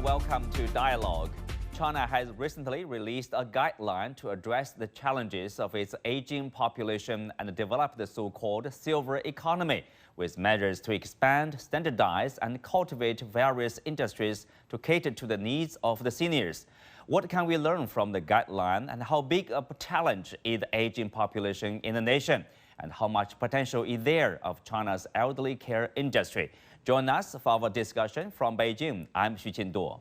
and welcome to Dialogue. China has recently released a guideline to address the challenges of its aging population and develop the so-called silver economy, with measures to expand, standardize, and cultivate various industries to cater to the needs of the seniors. What can we learn from the guideline, and how big a challenge is the aging population in the nation? And how much potential is there of China's elderly care industry? Join us for our discussion from Beijing. I'm Xu Qinduo.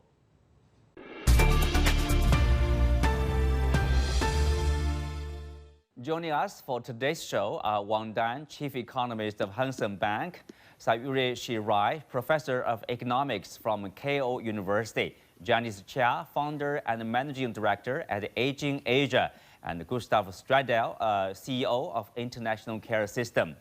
Joining us for today's show are Wang Dan, Chief Economist of Hang Seng Bank, Sayuri Shirai, Professor of Economics from Keio University, Janice Chia, Founder and Managing Director at Aging Asia, and Gustav Strandell, CEO of International Care System.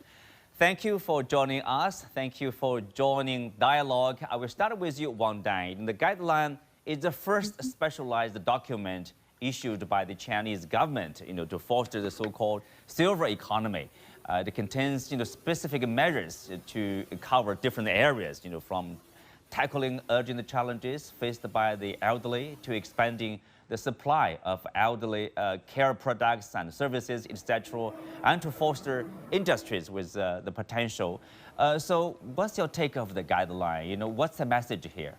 Thank you for joining us. Thank you for joining Dialogue. I will start with you, Wang Dan. The guideline is the first specialized document issued by the Chinese government, to foster the so-called silver economy. It contains, specific measures to cover different areas, from tackling urgent challenges faced by the elderly to expanding the supply of elderly care products and services, etc., and to foster industries with the potential. So what's your take of the guideline? What's the message here?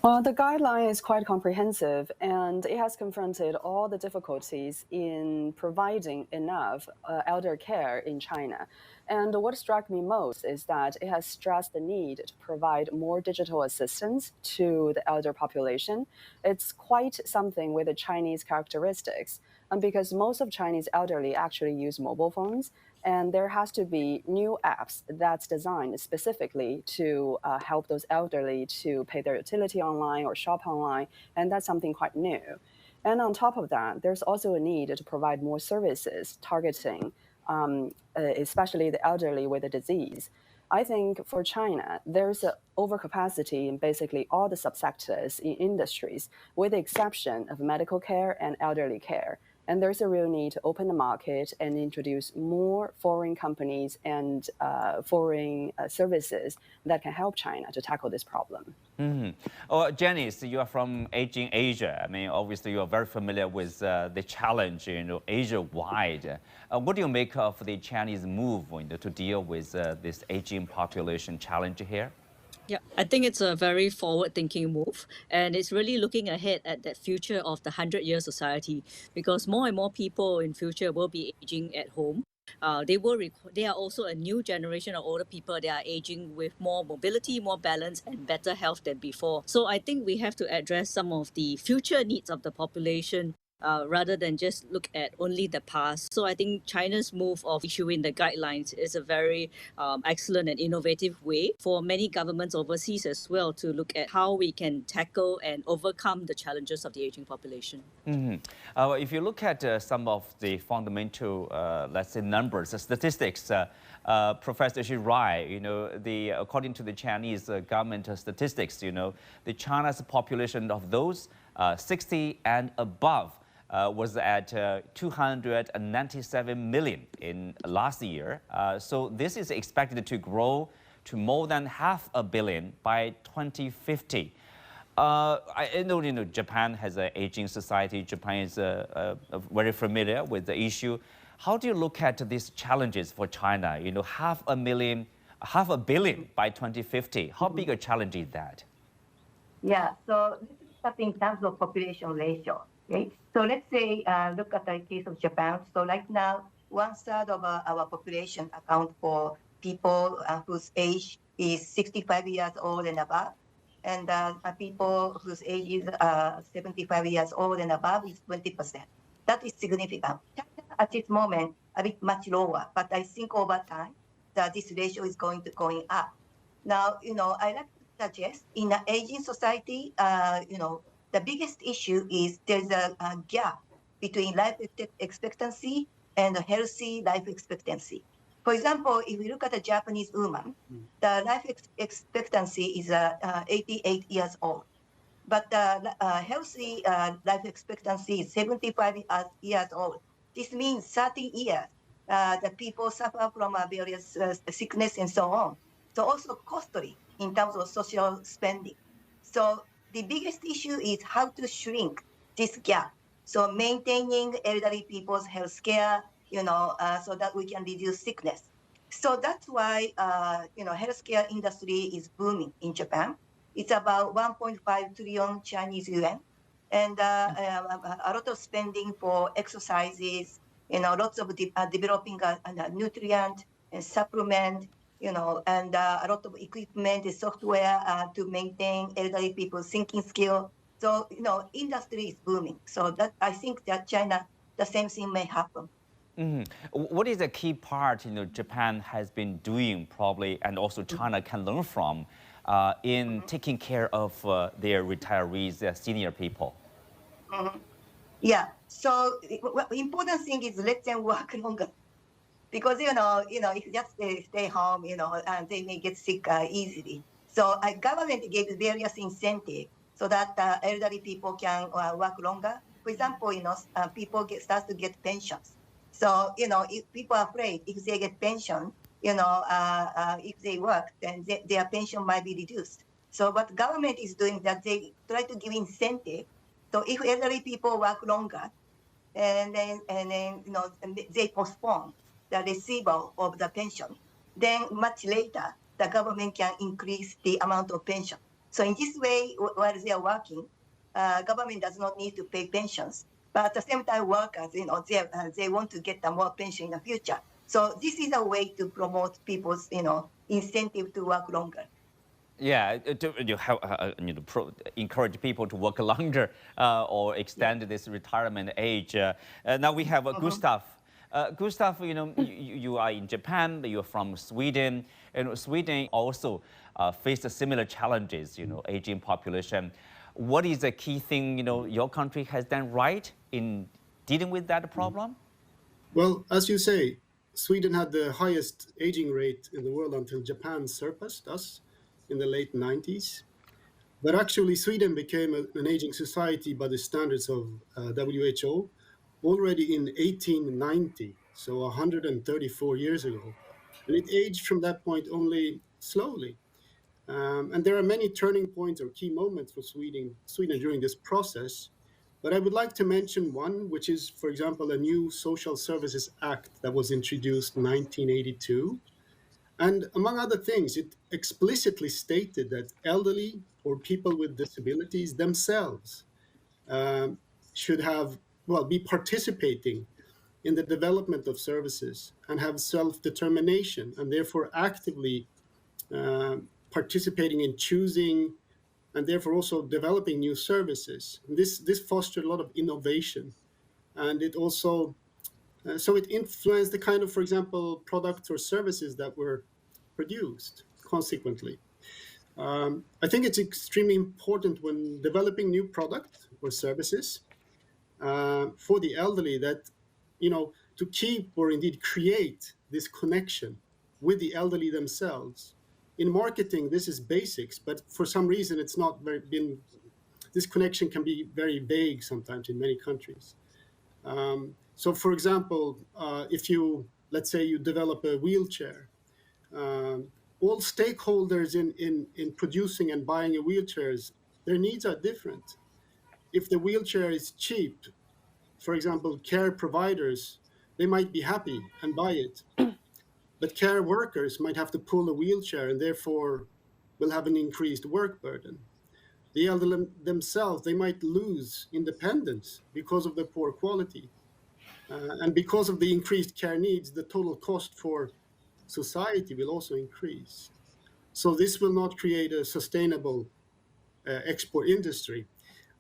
Well, the guideline is quite comprehensive, and it has confronted all the difficulties in providing enough elder care in China. And what struck me most is that it has stressed the need to provide more digital assistance to the elder population. It's quite something with the Chinese characteristics, because most of Chinese elderly actually use mobile phones, and there has to be new apps that's designed specifically to help those elderly to pay their utility online or shop online, and that's something quite new. And on top of that, there's also a need to provide more services targeting especially the elderly with a disease. I think for China, there's an overcapacity in basically all the subsectors in industries, with the exception of medical care and elderly care. And there's a real need to open the market and introduce more foreign companies and foreign services that can help China to tackle this problem. Mm-hmm. Oh, Janice, you are from Aging Asia. I mean, obviously, you are very familiar with the challenge, Asia-wide. What do you make of the Chinese move to deal with this aging population challenge here? Yeah, I think it's a very forward-thinking move, and it's really looking ahead at that future of the 100-year society, because more and more people in future will be aging at home. They are also a new generation of older people. They are aging with more mobility, more balance, and better health than before. So I think we have to address some of the future needs of the population rather than just look at only the past. So I think China's move of issuing the guidelines is a very excellent and innovative way for many governments overseas as well to look at how we can tackle and overcome the challenges of the aging population. Mm-hmm. If you look at some of the fundamental, let's say, numbers, statistics, Professor Shirai, according to the Chinese government statistics, the China's population of those 60 and above was at 297 million in last year. So this is expected to grow to more than 500 million by 2050. I know, Japan has an aging society. Japan is very familiar with the issue. How do you look at these challenges for China? 500 million by 2050. How big a challenge is that? Yeah, so this is stuff in terms of population ratio. Okay? So let's say, look at the case of Japan. So right now, 1/3 of our population account for people whose age is 65 years old and above. And people whose age is 75 years old and above is 20%. That is significant. China at this moment, a bit much lower, but I think over time, this ratio is going up. Now, I like to suggest in an aging society, the biggest issue is there's a gap between life expectancy and a healthy life expectancy. For example, if we look at a Japanese woman, the life expectancy is 88 years old. But the healthy life expectancy is 75 years old. This means 13 years that people suffer from various sickness and so on. So also costly. in terms of social spending. So the biggest issue is how to shrink this gap. So maintaining elderly people's health care, so that we can reduce sickness. So that's why, healthcare industry is booming in Japan. It's about 1.5 trillion Chinese yuan, and a lot of spending for exercises. Lots of developing a nutrient and supplement. And a lot of equipment and software to maintain elderly people's thinking skill. So, industry is booming. So that I think that China, the same thing may happen. What is a key part Japan has been doing probably, and also China can learn from in taking care of their retirees, senior people? Yeah. So important thing is let them work longer. Because if just they stay home, and they may get sick easily. So government gave various incentives so that elderly people can work longer. For example, people start to get pensions. So if people are afraid if they get pension, if they work, then their pension might be reduced. So what government is doing that they try to give incentive. So if elderly people work longer, and then they postpone the receival of the pension. Then much later, the government can increase the amount of pension. So in this way, while they are working, government does not need to pay pensions. But at the same time, workers, they want to get more pension in the future. So this is a way to promote people's, incentive to work longer. Yeah, encourage people to work longer or extend this retirement age. Now we have Gustav. Gustav, you are in Japan, but you're from Sweden, and Sweden also faced similar challenges, aging population. What is the key thing, your country has done right in dealing with that problem? Well, as you say, Sweden had the highest aging rate in the world until Japan surpassed us in the late 90s. But actually, Sweden became an aging society by the standards of WHO already in 1890, so 134 years ago. And it aged from that point only slowly. And there are many turning points or key moments for Sweden during this process. But I would like to mention one, which is, for example, a new Social Services Act that was introduced in 1982. And among other things, it explicitly stated that elderly or people with disabilities themselves should be participating in the development of services and have self-determination, and therefore actively participating in choosing and therefore also developing new services. This fostered a lot of innovation, and it also so it influenced the kind of, for example, products or services that were produced consequently. I think it's extremely important when developing new products or services for the elderly that, to keep or indeed create this connection with the elderly themselves. In marketing, this is basics, but for some reason, it's not this connection can be very vague sometimes in many countries. So, for example, let's say you develop a wheelchair, all stakeholders in producing and buying a wheelchairs, their needs are different. If the wheelchair is cheap, for example, care providers, they might be happy and buy it. But care workers might have to pull a wheelchair and therefore will have an increased work burden. The elderly themselves, they might lose independence because of the poor quality. And because of the increased care needs, the total cost for society will also increase. So this will not create a sustainable export industry.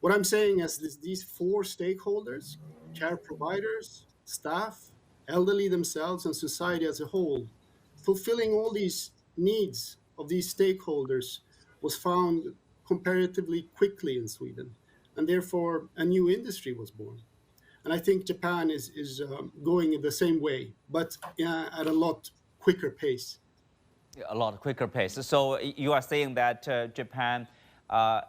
What I'm saying is these four stakeholders, care providers, staff, elderly themselves, and society as a whole, fulfilling all these needs of these stakeholders was found comparatively quickly in Sweden. And therefore, a new industry was born. And I think Japan is going in the same way, but at a lot quicker pace. A lot quicker pace. So you are saying that Japan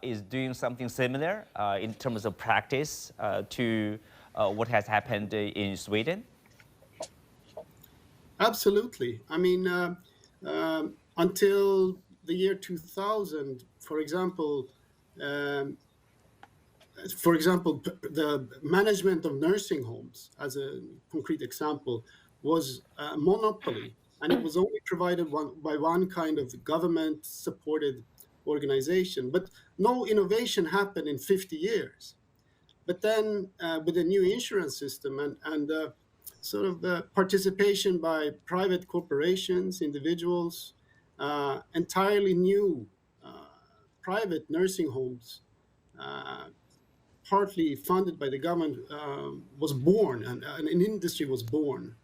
is doing something similar in terms of practice to what has happened in Sweden? Absolutely. I mean, until the year 2000, for example, the management of nursing homes, as a concrete example, was a monopoly, and it was only provided by one kind of government-supported organization. But no innovation happened in 50 years. But then, with the new insurance system and sort of participation by private corporations, individuals, entirely new private nursing homes, partly funded by the government, was born, and an industry was born.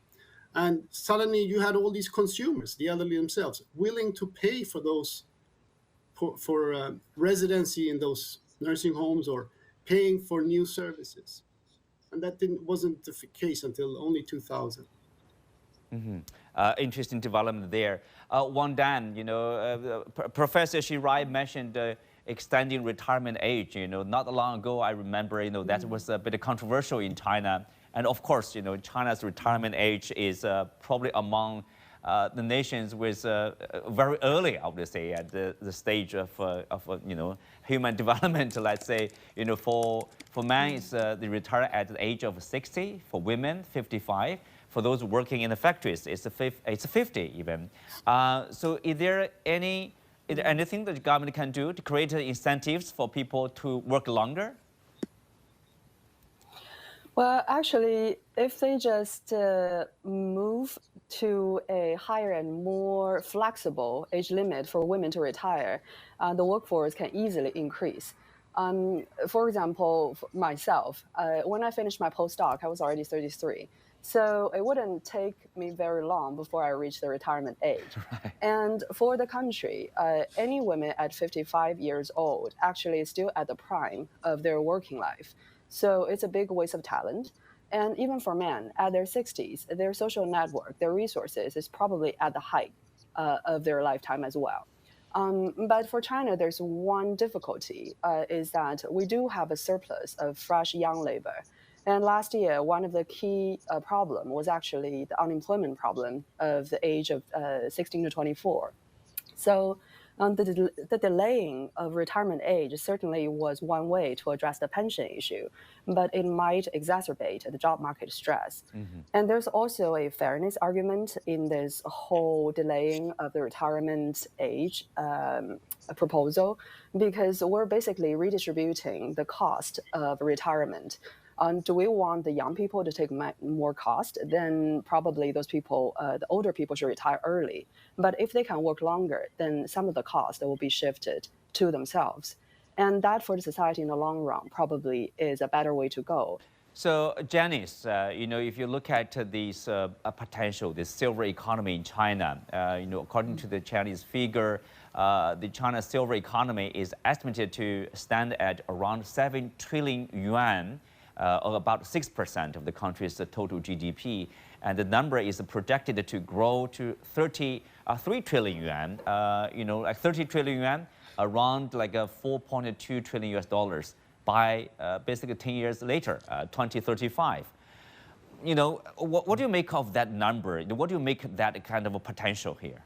And suddenly you had all these consumers, the elderly themselves, willing to pay for those, for residency in those nursing homes, or paying for new services. And that wasn't the case until only 2000. Interesting development there. Wang Dan, Professor Shirai mentioned extending retirement age. Not long ago, I remember, that was a bit controversial in China. And of course, China's retirement age is probably among the nations with very early, I would say, at the stage of human development. Let's say, for men, it's they retire at the age of 60. For women, 55. For those working in the factories, it's 50 even. So is there anything that the government can do to create incentives for people to work longer? Well, actually, if they just move to a higher and more flexible age limit for women to retire, the workforce can easily increase. For example, myself, when I finished my postdoc, I was already 33. So it wouldn't take me very long before I reach the retirement age. Right. And for the country, any women at 55 years old actually is still at the prime of their working life. So it's a big waste of talent. And even for men, at their 60s, their social network, their resources is probably at the height of their lifetime as well. But for China, there's one difficulty, is that we do have a surplus of fresh young labor. And last year, one of the key problem was actually the unemployment problem of the age of 16 to 24. So the delaying of retirement age certainly was one way to address the pension issue, but it might exacerbate the job market stress. And there's also a fairness argument in this whole delaying of the retirement age proposal, because we're basically redistributing the cost of retirement. Do we want the young people to take more cost? Then probably those people, the older people, should retire early. But if they can work longer, then some of the cost will be shifted to themselves. And that, for the society in the long run, probably is a better way to go. So, Janice, if you look at this potential, this silver economy in China, according to the Chinese figure, the China silver economy is estimated to stand at around 7 trillion yuan. Or about 6% of the country's total GDP, and the number is projected to grow to 3 trillion yuan. Like 30 trillion yuan, around like a 4.2 trillion US dollars by basically 10 years later, 2035. What do you make of that number? What do you make that kind of a potential here?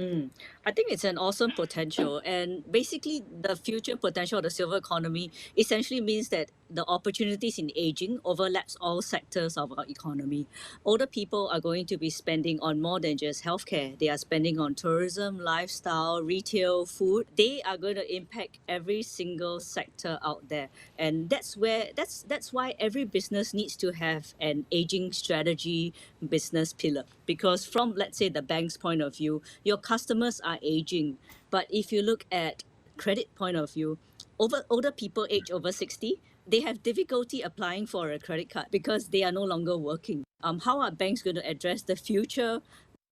I think it's an awesome potential. And basically, the future potential of the silver economy essentially means that the opportunities in aging overlaps all sectors of our economy. Older people are going to be spending on more than just healthcare. They are spending on tourism, lifestyle, retail, food. They are going to impact every single sector out there. And that's why every business needs to have an aging strategy business pillar. Because from, let's say, the bank's point of view, your customers are aging. But if you look at credit point of view, older people age over 60, they have difficulty applying for a credit card because they are no longer working. How are banks going to address the future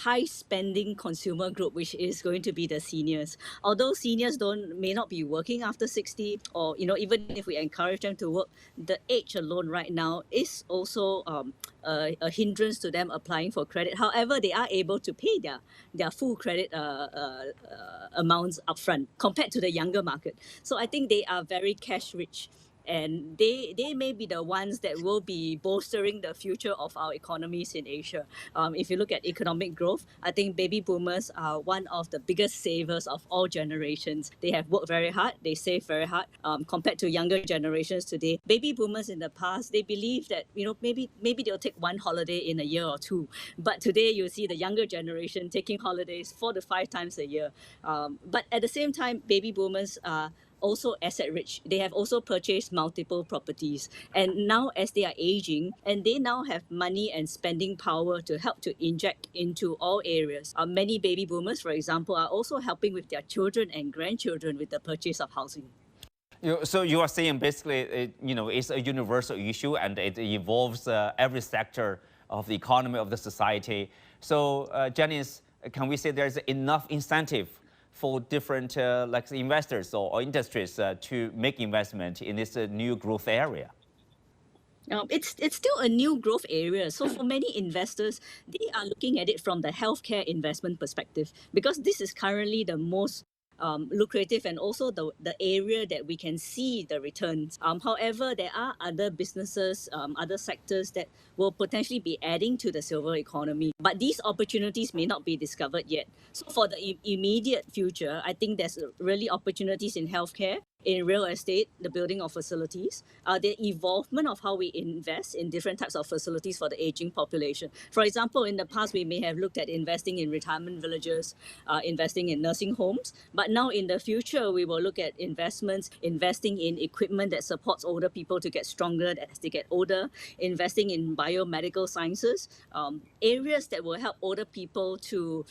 high spending consumer group, which is going to be the seniors? Although seniors may not be working after 60, or even if we encourage them to work, the age alone right now is also a hindrance to them applying for credit. However, they are able to pay their full credit amounts upfront compared to the younger market. So I think they are very cash rich. And they may be the ones that will be bolstering the future of our economies in Asia. If you look at economic growth, I think baby boomers are one of the biggest savers of all generations. They have worked very hard, they save very hard, compared to younger generations today. Baby boomers in the past, they believe that, maybe they'll take one holiday in a year or two. But today you see the younger generation taking holidays 4 to 5 times a year. But at the same time, baby boomers are also asset rich. They have also purchased multiple properties. And now as they are aging, and they now have money and spending power to help to inject into all areas. Many baby boomers, for example, are also helping with their children and grandchildren with the purchase of housing. So you are saying basically, it's a universal issue and it involves every sector of the economy of the society. So Janice, can we say there's enough incentive for different investors or industries to make investment in this new growth area? It's still a new growth area. So for many investors, they are looking at it from the healthcare investment perspective, because this is currently the most lucrative and also the area that we can see the returns. However, there are other businesses, other sectors that will potentially be adding to the silver economy, but these opportunities may not be discovered yet. So for the immediate future, I think there's really opportunities in healthcare, in real estate, the building of facilities, the evolvement of how we invest in different types of facilities for the aging population. For example, in the past, we may have looked at investing in retirement villages, investing in nursing homes, but now in the future, we will look at investments, investing in equipment that supports older people to get stronger as they get older, investing in biomedical sciences, areas that will help older people to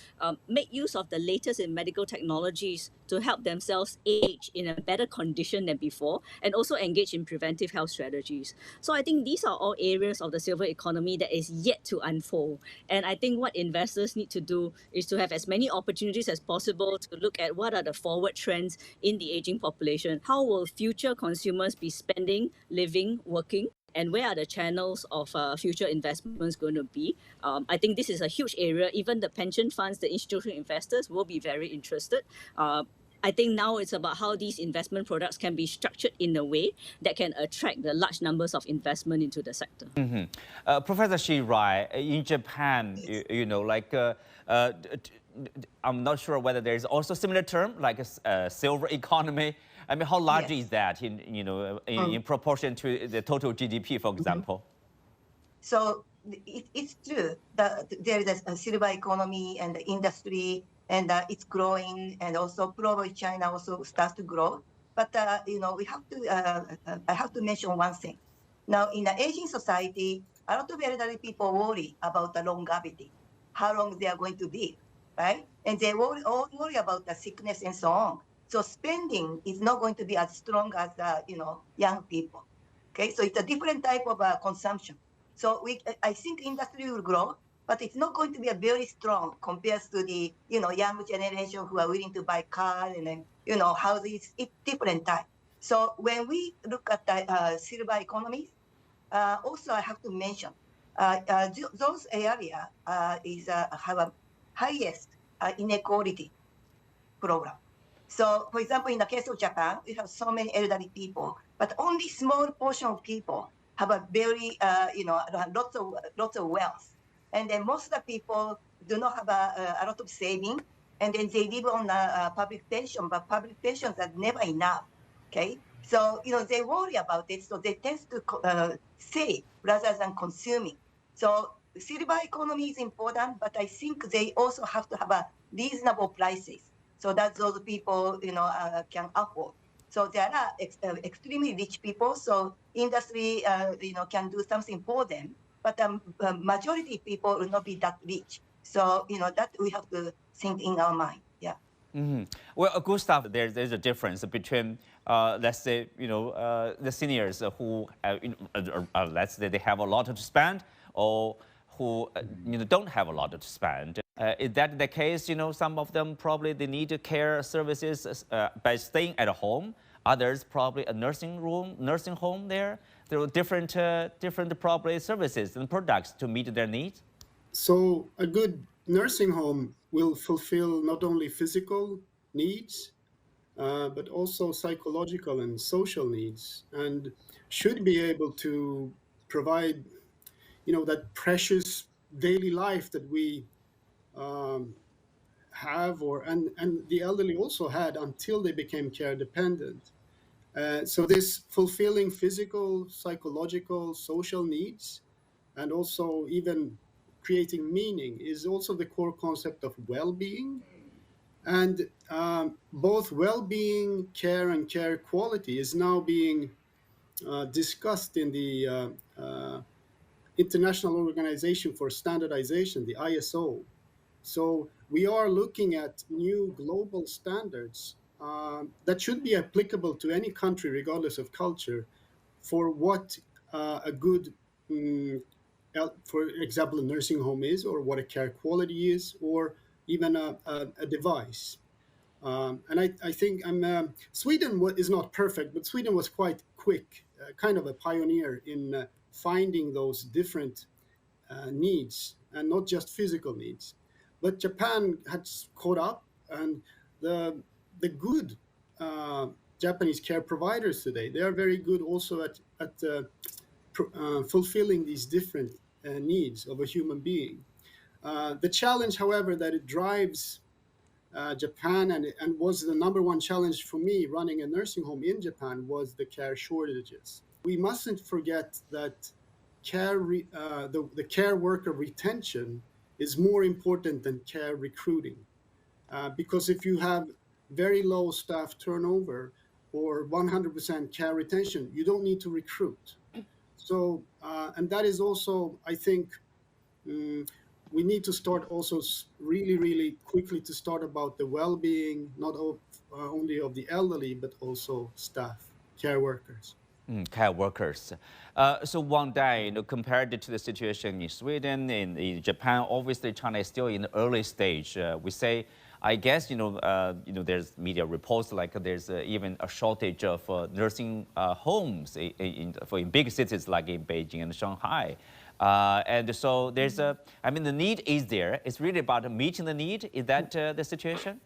make use of the latest in medical technologies to help themselves age in a better condition than before, and also engage in preventive health strategies. So I think these are all areas of the silver economy that is yet to unfold. And I think what investors need to do is to have as many opportunities as possible to look at what are the forward trends in the aging population. How will future consumers be spending, living, working? And where are the channels of future investments going to be? I think this is a huge area. Even the pension funds, the institutional investors will be very interested. I think now it's about how these investment products can be structured in a way that can attract the large numbers of investment into the sector. Professor Shirai, in Japan, I'm not sure whether there's also a similar term like a silver economy. I mean, how large is that in proportion to the total GDP, for example? So it's true that there is a silver economy and the industry, and it's growing, and also probably China also starts to grow. But we have to. I have to mention one thing. Now, in the aging society, a lot of elderly people worry about the longevity, how long they are going to live, right? And they all worry about the sickness and so on. So spending is not going to be as strong as young people. Okay, so it's a different type of consumption. So I think industry will grow, but it's not going to be a very strong compared to the young generation who are willing to buy cars and then houses. It's different type. So when we look at the silver economies, also I have to mention those areas have a highest inequality program. So, for example, in the case of Japan, we have so many elderly people, but only small portion of people have a very, lots of wealth. And then most of the people do not have a lot of saving, and then they live on a public pension, but public pensions are never enough, okay? So, they worry about it, so they tend to save rather than consuming. So silver economy is important, but I think they also have to have a reasonable prices, so that those people, can afford. So there are extremely rich people, so industry, can do something for them, but the majority of people will not be that rich. So, that we have to think in our mind, yeah. Well, Gustav, there's a difference between, let's say, the seniors who, let's say they have a lot to spend, or who, don't have a lot to spend. Is that the case? Some of them probably they need care services by staying at home. Others probably a nursing home there. There are different probably services and products to meet their needs. So a good nursing home will fulfill not only physical needs, but also psychological and social needs, and should be able to provide, that precious daily life that we um, have, and the elderly also had until they became care dependent. So this fulfilling physical, psychological, social needs, and also even creating meaning is also the core concept of well-being. And both well-being, care, and care quality is now being discussed in the International Organization for Standardization, the ISO. So we are looking at new global standards that should be applicable to any country, regardless of culture, for what a good, for example, a nursing home is, or what a care quality is, or even a device. And I think Sweden is not perfect, but Sweden was quite quick, kind of a pioneer in finding those different needs, and not just physical needs. But Japan has caught up, and the good Japanese care providers today, they are very good also at fulfilling these different needs of a human being. The challenge, however, that it drives Japan, and was the number one challenge for me running a nursing home in Japan, was the care shortages. We mustn't forget that the care worker retention is more important than care recruiting, because if you have very low staff turnover or 100% care retention, you don't need to recruit. So, and that is also, I think, mm, we need to start also really, really quickly to start about the well-being, not only of the elderly, but also staff, care workers. Care workers. So Wang Dan, compared to the situation in Sweden, in Japan, obviously China is still in the early stage. We say, I guess, there's media reports like there's even a shortage of nursing homes in big cities like in Beijing and Shanghai. And so the need is there. It's really about meeting the need. Is that the situation?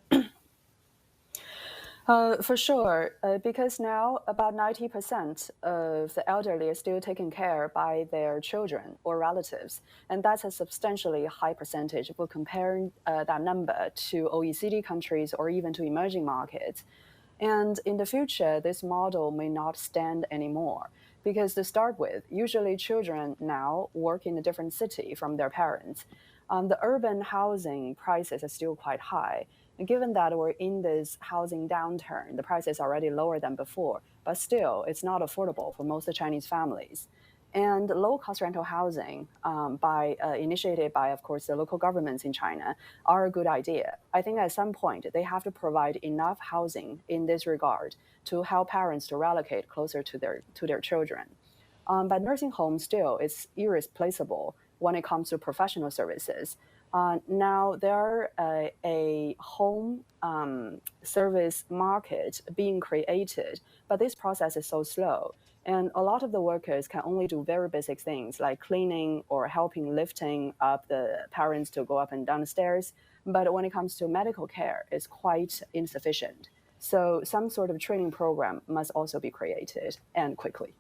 For sure, because now about 90% of the elderly are still taken care by their children or relatives, and that's a substantially high percentage if we're comparing that number to OECD countries or even to emerging markets. And in the future, this model may not stand anymore because to start with, usually children now work in a different city from their parents. The urban housing prices are still quite high. And given that we're in this housing downturn, the price is already lower than before, but still, it's not affordable for most Chinese families. And low-cost rental housing, initiated by, of course, the local governments in China, are a good idea. I think at some point they have to provide enough housing in this regard to help parents to relocate closer to their children. But nursing home still is irreplaceable when it comes to professional services. Now there are a home service market being created, but this process is so slow. And a lot of the workers can only do very basic things like cleaning or helping lifting up the parents to go up and down the stairs. But when it comes to medical care, it's quite insufficient. So some sort of training program must also be created, and quickly.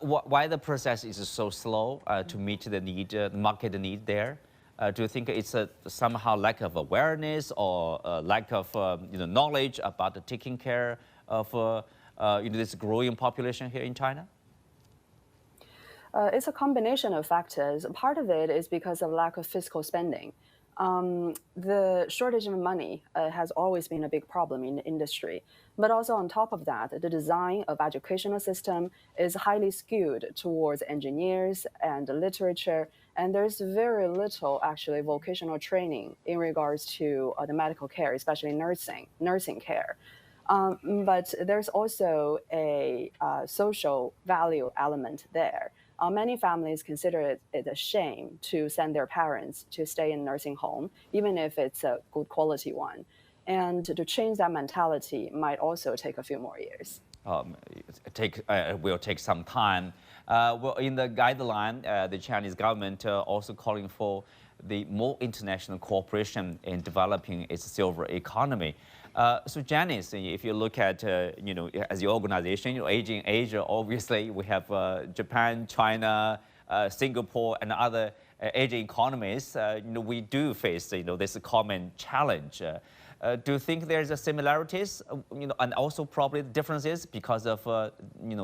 Why the process is so slow to meet the need, market need there? Do you think it's somehow lack of awareness or lack of knowledge about taking care of this growing population here in China? It's a combination of factors. Part of it is because of lack of fiscal spending. The shortage of money has always been a big problem in the industry. But also on top of that, the design of educational system is highly skewed towards engineers and literature, and there's very little actually vocational training in regards to the medical care, especially nursing care. But there's also a social value element there. Many families consider it a shame to send their parents to stay in a nursing home, even if it's a good quality one. And to change that mentality might also take a few more years. Will take some time. Well, in the guideline, the Chinese government also calling for the more international cooperation in developing its silver economy. So Janice, if you look at, as your organization, Aging Asia, obviously we have Japan, China, Singapore, and other Asian economies. We do face, this common challenge. Do you think there's similarities, and also probably differences because of,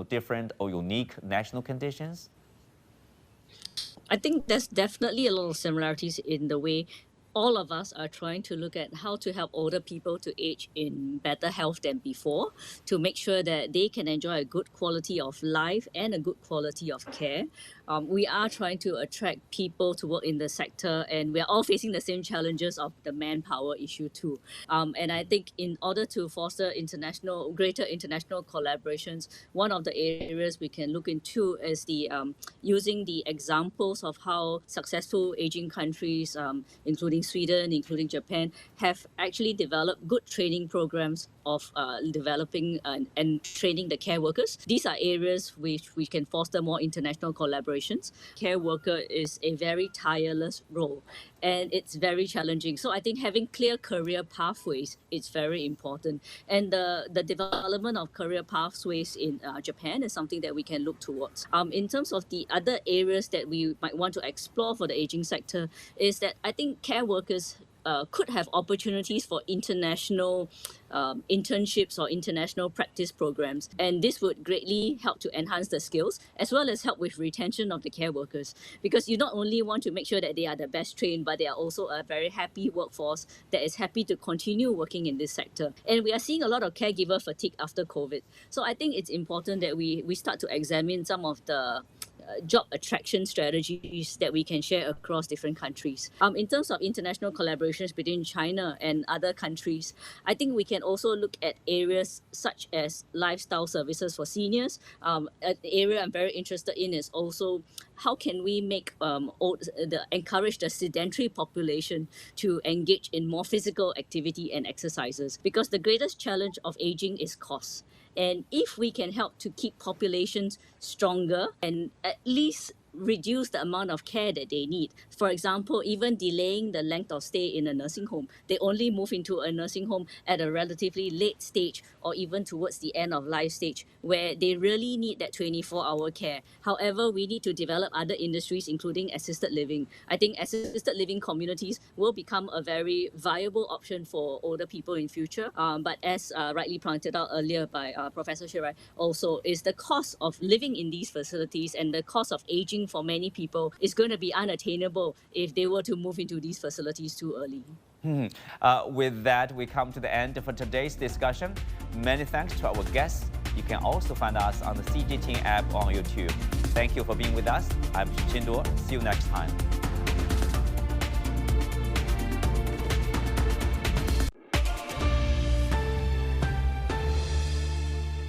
different or unique national conditions? I think there's definitely a lot of similarities in the way all of us are trying to look at how to help older people to age in better health than before, to make sure that they can enjoy a good quality of life and a good quality of care. We are trying to attract people to work in the sector, and we're all facing the same challenges of the manpower issue too. And I think in order to foster greater international collaborations, one of the areas we can look into is the using the examples of how successful aging countries, including Sweden, including Japan, have actually developed good training programs of developing and training the care workers. These are areas which we can foster more international collaborations. Care worker is a very tireless role, and it's very challenging. So I think having clear career pathways is very important. And the development of career pathways in Japan is something that we can look towards. In terms of the other areas that we might want to explore for the aging sector, is that I think care workers could have opportunities for international internships or international practice programs. And this would greatly help to enhance the skills as well as help with retention of the care workers. Because you not only want to make sure that they are the best trained, but they are also a very happy workforce that is happy to continue working in this sector. And we are seeing a lot of caregiver fatigue after COVID. So I think it's important that we start to examine some of the job attraction strategies that we can share across different countries. In terms of international collaborations between China and other countries, I think we can also look at areas such as lifestyle services for seniors. An area I'm very interested in is also how can we make encourage the sedentary population to engage in more physical activity and exercises, because the greatest challenge of aging is cost. And if we can help to keep populations stronger and at least reduce the amount of care that they need. For example, even delaying the length of stay in a nursing home. They only move into a nursing home at a relatively late stage or even towards the end of life stage where they really need that 24-hour care. However, we need to develop other industries, including assisted living. I think assisted living communities will become a very viable option for older people in future. But as rightly pointed out earlier by Professor Shirai, also is the cost of living in these facilities and the cost of aging for many people is going to be unattainable if they were to move into these facilities too early. With that, we come to the end for today's discussion. Many thanks to our guests. You can also find us on the CGTN app on YouTube. Thank you for being with us. I'm Chinduo. See you next time.